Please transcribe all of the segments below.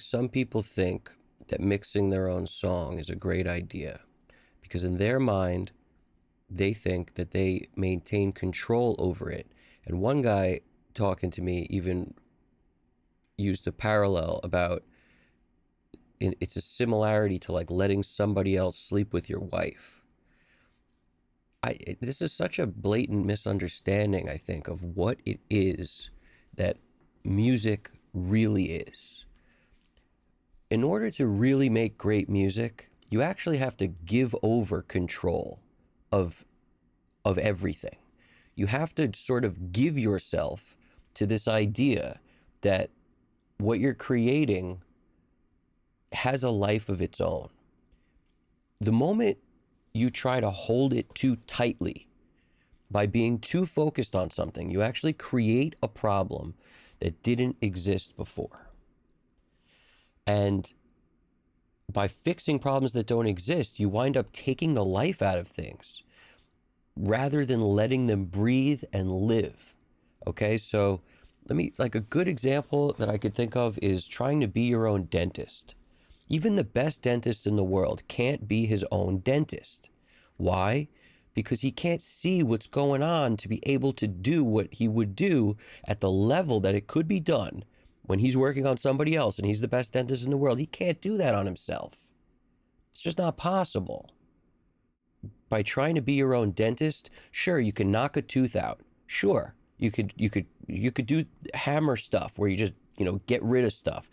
Some people think that mixing their own song is a great idea because in their mind, they think that they maintain control over it. And one guy talking to me even used a parallel about it's a similarity to like letting somebody else sleep with your wife. This is such a blatant misunderstanding, I think, of what it is that music really is. In order to really make great music, you actually have to give over control of everything. You have to sort of give yourself to this idea that what you're creating has a life of its own. The moment you try to hold it too tightly by being too focused on something, you actually create a problem that didn't exist before. And by fixing problems that don't exist, you wind up taking the life out of things rather than letting them breathe and live. Okay, so like a good example that I could think of is trying to be your own dentist. Even the best dentist in the world can't be his own dentist. Why? Because he can't see what's going on to be able to do what he would do at the level that it could be done when he's working on somebody else and he's the best dentist in the world. He can't do that on himself. It's just not possible. By trying to be your own dentist, sure, you can knock a tooth out. Sure, you could do hammer stuff where you just, get rid of stuff.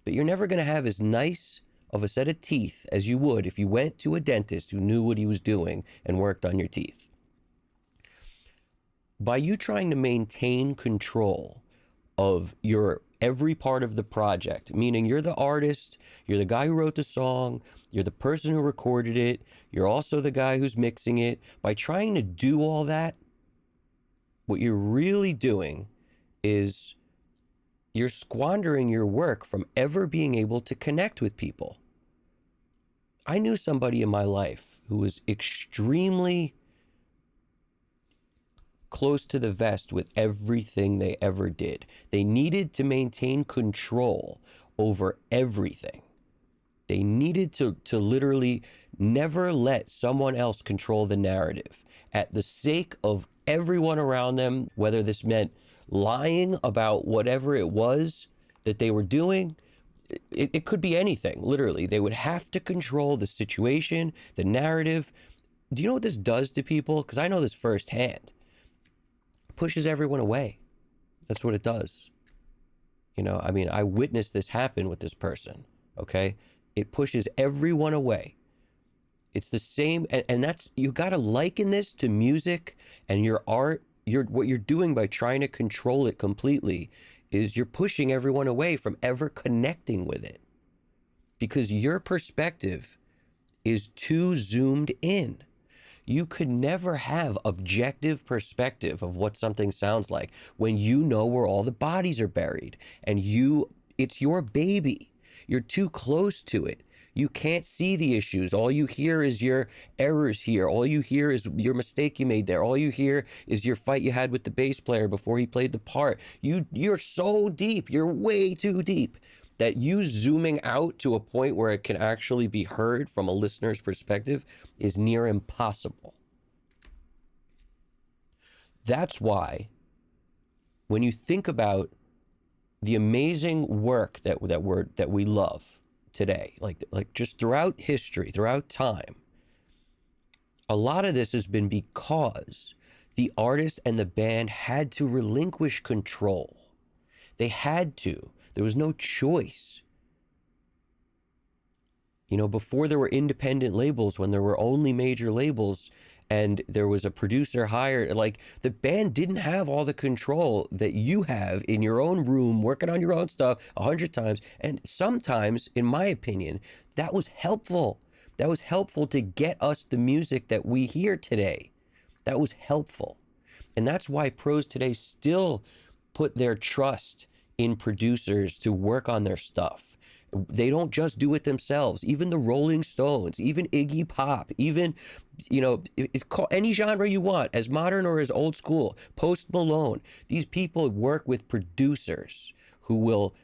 But you're never going to have as nice of a set of teeth as you would if you went to a dentist who knew what he was doing and worked on your teeth. By you trying to maintain control of your every part of the project, meaning you're the artist, you're the guy who wrote the song, you're the person who recorded it, you're also the guy who's mixing it. By trying to do all that, what you're really doing is you're squandering your work from ever being able to connect with people. I knew somebody in my life who was extremely close to the vest with everything they ever did. They needed to maintain control over everything. They needed to literally never let someone else control the narrative at the sake of everyone around them, whether this meant lying about whatever it was that they were doing. It could be anything, literally. They would have to control the situation, the narrative. Do you know what this does to people? Because I know this firsthand. It pushes everyone away. That's what it does. I witnessed this happen with this person, okay? It pushes everyone away. It's the same, and that's, you got to liken this to music and your art. What you're doing by trying to control it completely is you're pushing everyone away from ever connecting with it because your perspective is too zoomed in. You could never have objective perspective of what something sounds like when you know where all the bodies are buried and it's your baby. You're too close to it. You can't see the issues. All you hear is your errors here. All you hear is your mistake you made there. All you hear is your fight you had with the bass player before he played the part. You're so deep. You're way too deep that you zooming out to a point where it can actually be heard from a listener's perspective is near impossible. That's why when you think about the amazing work that we love today, like just throughout history, throughout time, a lot of this has been because the artist and the band had to relinquish control. They had to. There was no choice. Before there were independent labels, when there were only major labels and there was a producer hired, like the band didn't have all the control that you have in your own room, working on your own stuff 100 times. And sometimes, in my opinion, that was helpful. That was helpful to get us the music that we hear today. That was helpful. And that's why pros today still put their trust in producers to work on their stuff. They don't just do it themselves. Even the Rolling Stones, even Iggy Pop, even, call any genre you want, as modern or as old school, Post Malone. These people work with producers who will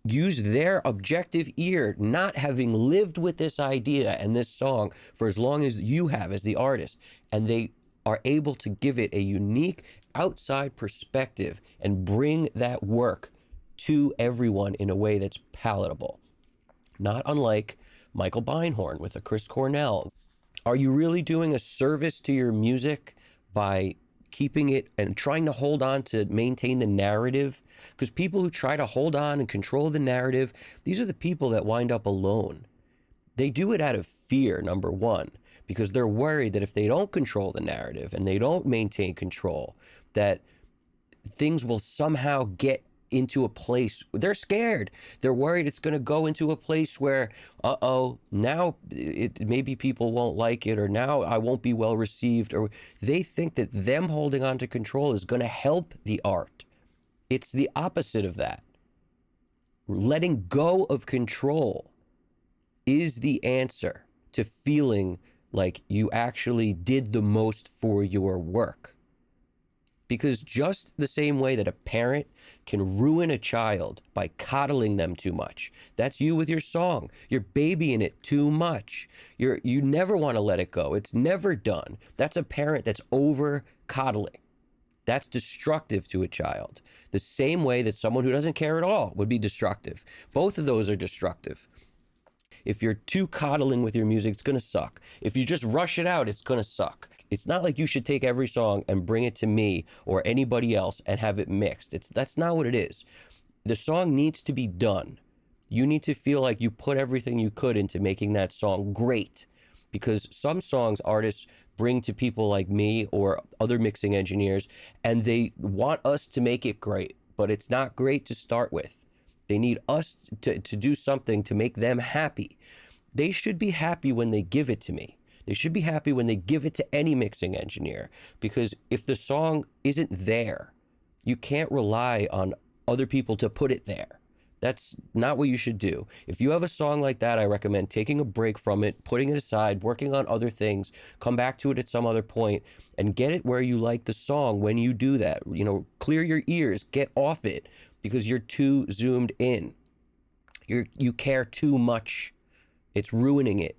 use their objective ear, not having lived with this idea and this song for as long as you have as the artist, and they are able to give it a unique outside perspective and bring that work to everyone in a way that's palatable. Not unlike Michael Beinhorn with a Chris Cornell. Are you really doing a service to your music by keeping it and trying to hold on to maintain the narrative? Because people who try to hold on and control the narrative, these are the people that wind up alone. They do it out of fear, number one, because they're worried that if they don't control the narrative and they don't maintain control, that things will somehow get into a place. They're scared. They're worried it's going to go into a place where, now maybe people won't like it, or now I won't be well received, or they think that them holding on to control is going to help the art. It's the opposite of that. Letting go of control is the answer to feeling like you actually did the most for your work. Because just the same way that a parent can ruin a child by coddling them too much, that's you with your song. You're babying it too much. You never want to let it go. It's never done. That's a parent that's over coddling. That's destructive to a child. The same way that someone who doesn't care at all would be destructive. Both of those are destructive. If you're too coddling with your music, it's going to suck. If you just rush it out, it's going to suck. It's not like you should take every song and bring it to me or anybody else and have it mixed. That's not what it is. The song needs to be done. You need to feel like you put everything you could into making that song great. Because some songs artists bring to people like me or other mixing engineers, and they want us to make it great, but it's not great to start with. They need us to do something to make them happy. They should be happy when they give it to me. They should be happy when they give it to any mixing engineer, because if the song isn't there, you can't rely on other people to put it there. That's not what you should do. If you have a song like that, I recommend taking a break from it, putting it aside, working on other things, come back to it at some other point, and get it where you like the song when you do that. Clear your ears, get off it, because you're too zoomed in. You care too much. It's ruining it.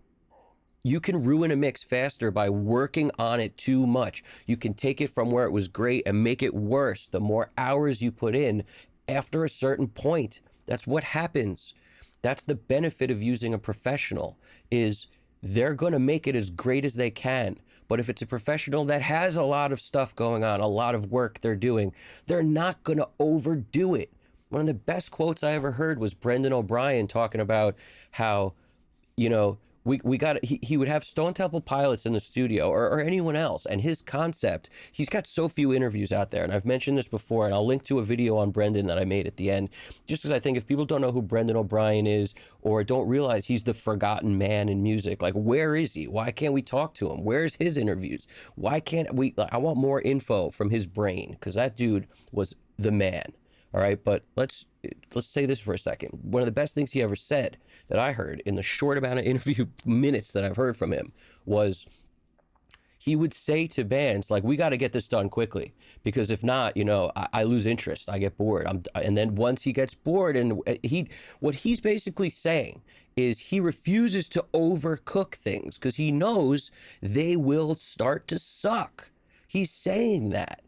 You can ruin a mix faster by working on it too much. You can take it from where it was great and make it worse the more hours you put in after a certain point. That's what happens. That's the benefit of using a professional, is they're going to make it as great as they can. But if it's a professional that has a lot of stuff going on, a lot of work they're doing, they're not going to overdo it. One of the best quotes I ever heard was Brendan O'Brien talking about how, he would have Stone Temple Pilots in the studio, or anyone else, and his concept, he's got so few interviews out there, and I've mentioned this before, and I'll link to a video on Brendan that I made at the end, just because I think if people don't know who Brendan O'Brien is, or don't realize he's the forgotten man in music, like, where is he? Why can't we talk to him? Where's his interviews? Why can't we? I want more info from his brain, because that dude was the man. All right, but let's say this for a second. One of the best things he ever said that I heard in the short amount of interview minutes that I've heard from him was, he would say to bands, like, we got to get this done quickly, because if not, I lose interest. I get bored. And then once he gets bored, and what he's basically saying is he refuses to overcook things because he knows they will start to suck. He's saying that.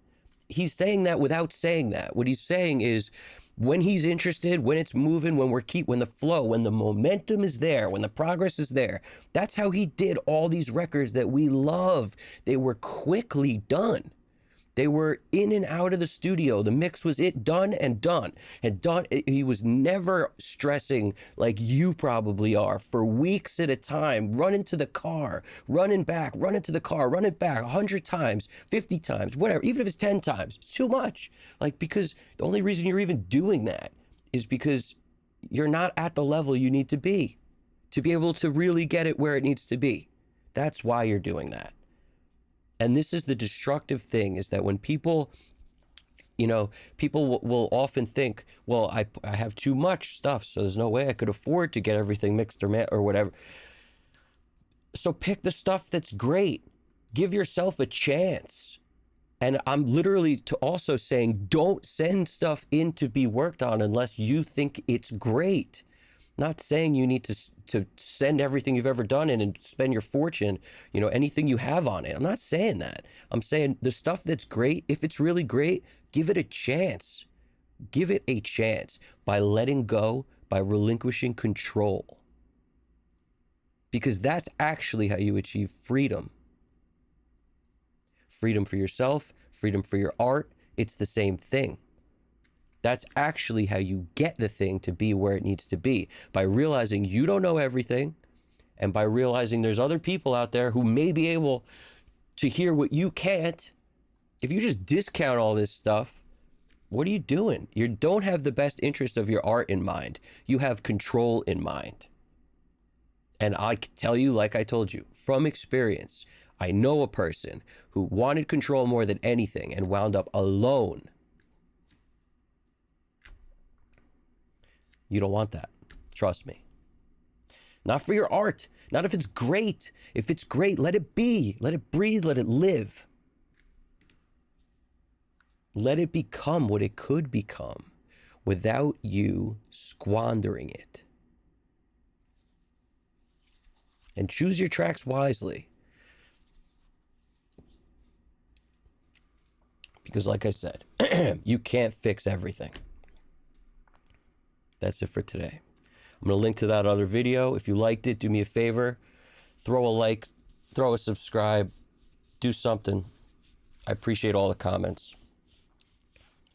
He's saying that without saying that. What he's saying is, when he's interested, when it's moving, when the flow, when the momentum is there, when the progress is there, that's how he did all these records that we love. They were quickly done. They were in and out of the studio. The mix was done and done and done. He was never stressing like you probably are for weeks at a time, running to the car, running back, running to the car, running back 100 times, 50 times, whatever, even if it's 10 times, it's too much. Like, because the only reason you're even doing that is because you're not at the level you need to be able to really get it where it needs to be. That's why you're doing that. And this is the destructive thing, is that when people will often think, well, I have too much stuff, so there's no way I could afford to get everything mixed or whatever. So pick the stuff that's great. Give yourself a chance. And I'm literally to also saying, don't send stuff in to be worked on unless you think it's great. Not saying you need to send everything you've ever done in and spend your fortune, you know, anything you have on it. I'm not saying that. I'm saying the stuff that's great, if it's really great, give it a chance. Give it a chance by letting go, by relinquishing control. Because that's actually how you achieve freedom. Freedom for yourself, freedom for your art, it's the same thing. That's actually how you get the thing to be where it needs to be, by realizing you don't know everything, and by realizing there's other people out there who may be able to hear what you can't. If you just discount all this stuff, what are you doing? You don't have the best interest of your art in mind. You have control in mind. And I can tell you, like I told you, from experience, I know a person who wanted control more than anything and wound up alone. You don't want that. Trust me. Not for your art. Not if it's great. If it's great, let it be. Let it breathe. Let it live. Let it become what it could become without you squandering it. And choose your tracks wisely. Because like I said, you can't fix everything. That's it for today. I'm going to link to that other video. If you liked it, do me a favor. Throw a like, throw a subscribe, do something. I appreciate all the comments.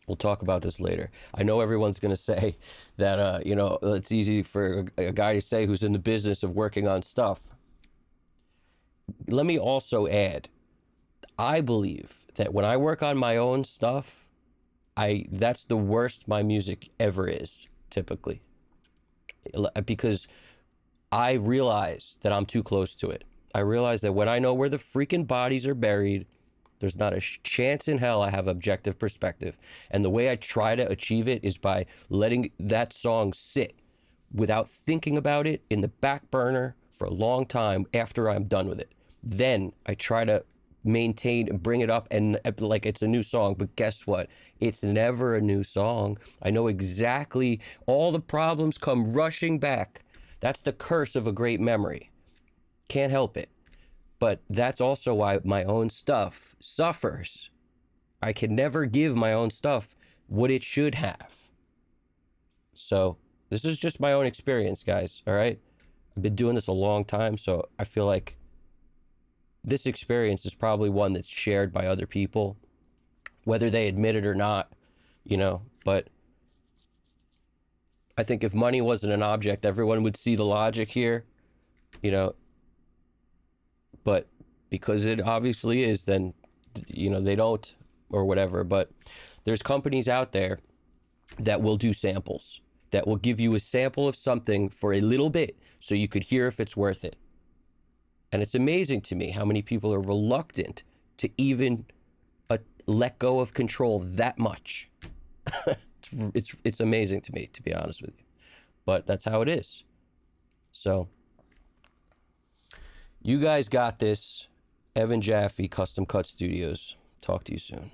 We'll talk about this later. I know everyone's going to say that, you know, it's easy for a guy to say who's in the business of working on stuff. Let me also add, I believe that when I work on my own stuff, that's the worst my music ever is, typically. Because I realize that I'm too close to it. I realize that when I know where the freaking bodies are buried, there's not a chance in hell I have objective perspective. And the way I try to achieve it is by letting that song sit without thinking about it in the back burner for a long time after I'm done with it. Then I try to maintain and bring it up and like it's a new song. But guess what? It's never a new song. I know exactly, all the problems come rushing back. That's the curse of a great memory. Can't help it. But that's also why my own stuff suffers. I can never give my own stuff what it should have. So this is just my own experience, guys. All right. I've been doing this a long time, so I feel like this experience is probably one that's shared by other people, whether they admit it or not, you know. But I think if money wasn't an object, everyone would see the logic here, you know. But because it obviously is, then, you know, they don't, or whatever. But there's companies out there that will do samples, that will give you a sample of something for a little bit so you could hear if it's worth it. And it's amazing to me how many people are reluctant to even let go of control that much. It's amazing to me, to be honest with you. But that's how it is. So you guys got this. Evan Jaffe, Custom Cut Studios. Talk to you soon.